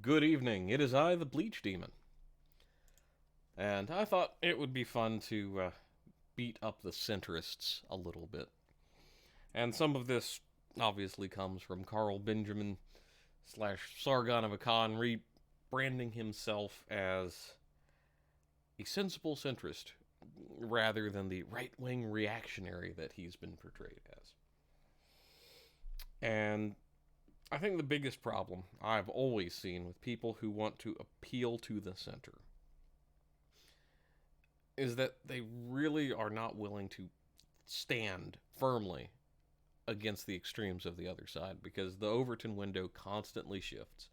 Good evening. It is I, the Bleach Demon. And I thought it would be fun to beat up the centrists a little bit. And some of this obviously comes from Carl Benjamin slash Sargon of Akkad rebranding himself as a sensible centrist rather than the right wing reactionary that he's been portrayed as. And I think the biggest problem I've always seen with people who want to appeal to the center is that they really are not willing to stand firmly against the extremes of the other side because the Overton window constantly shifts.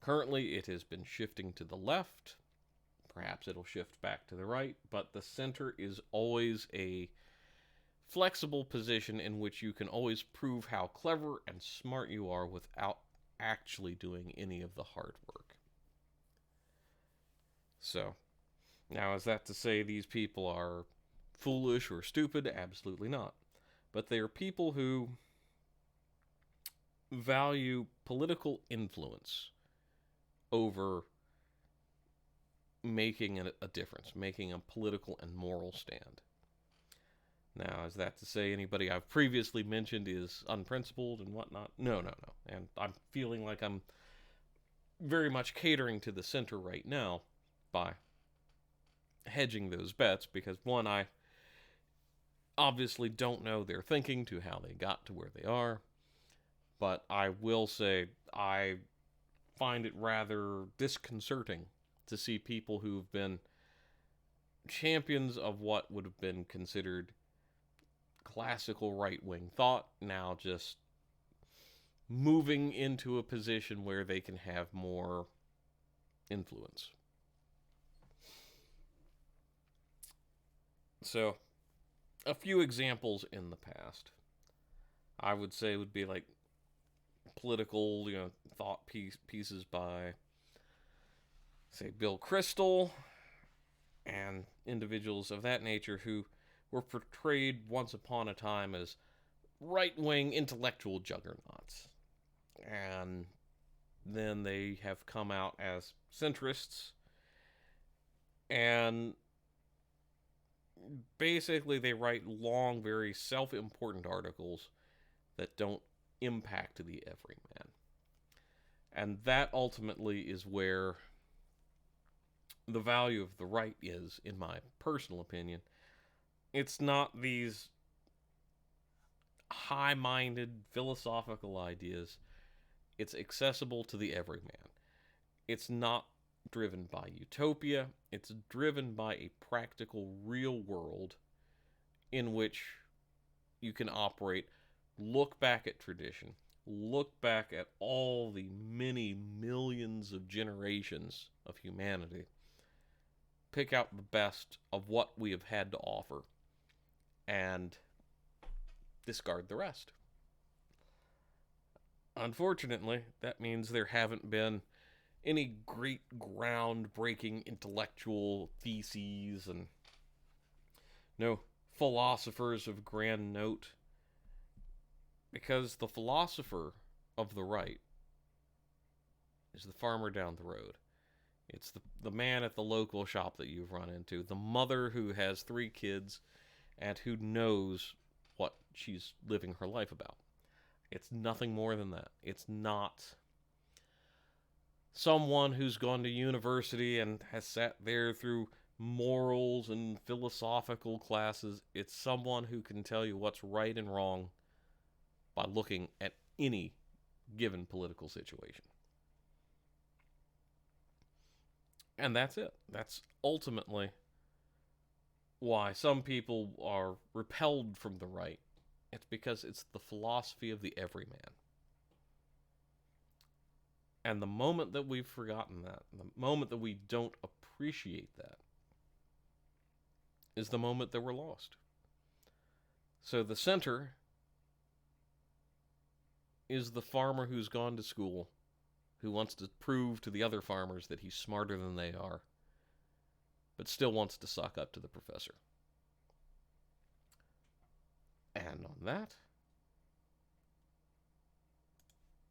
Currently, it has been shifting to the left. Perhaps it'll shift back to the right, but the center is always a flexible position in which you can always prove how clever and smart you are without actually doing any of the hard work. So, now is that to say these people are foolish or stupid? Absolutely not. But they are people who value political influence over making a difference, making a political and moral stand. Now, is that to say anybody I've previously mentioned is unprincipled and whatnot? No, no, no. And I'm feeling like I'm very much catering to the center right now by hedging those bets because, one, I obviously don't know their thinking to how they got to where they are, but I will say I find it rather disconcerting to see people who've been champions of what would have been considered classical right wing thought now just moving into a position where they can have more influence. So, a few examples in the past, I would say, would be like political, thought pieces by, say, Bill Kristol and individuals of that nature who were portrayed once upon a time as right-wing intellectual juggernauts. And then they have come out as centrists, and basically they write long, very self-important articles that don't impact the everyman. And that ultimately is where the value of the right is, in my personal opinion. It's not these high-minded philosophical ideas. It's accessible to the everyman. It's not driven by utopia. It's driven by a practical, real world in which you can operate. Look back at tradition. Look back at all the many millions of generations of humanity. Pick out the best of what we have had to offer and discard the rest. Unfortunately, that means there haven't been any great groundbreaking intellectual theses and no philosophers of grand note, because the philosopher of the right is the farmer down the road. It's the man at the local shop that you've run into, the mother who has 3 kids and who knows what she's living her life about. It's nothing more than that. It's not someone who's gone to university and has sat there through morals and philosophical classes. It's someone who can tell you what's right and wrong by looking at any given political situation. And that's it. That's ultimately why some people are repelled from the right. It's because it's the philosophy of the everyman. And the moment that we've forgotten that, the moment that we don't appreciate that, is the moment that we're lost. So the center is the farmer who's gone to school, who wants to prove to the other farmers that he's smarter than they are, but still wants to suck up to the professor. And on that,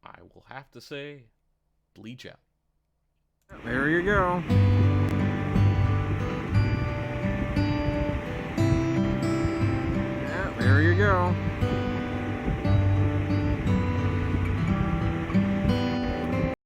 I will have to say, bleach out. There you go. Yeah, there you go.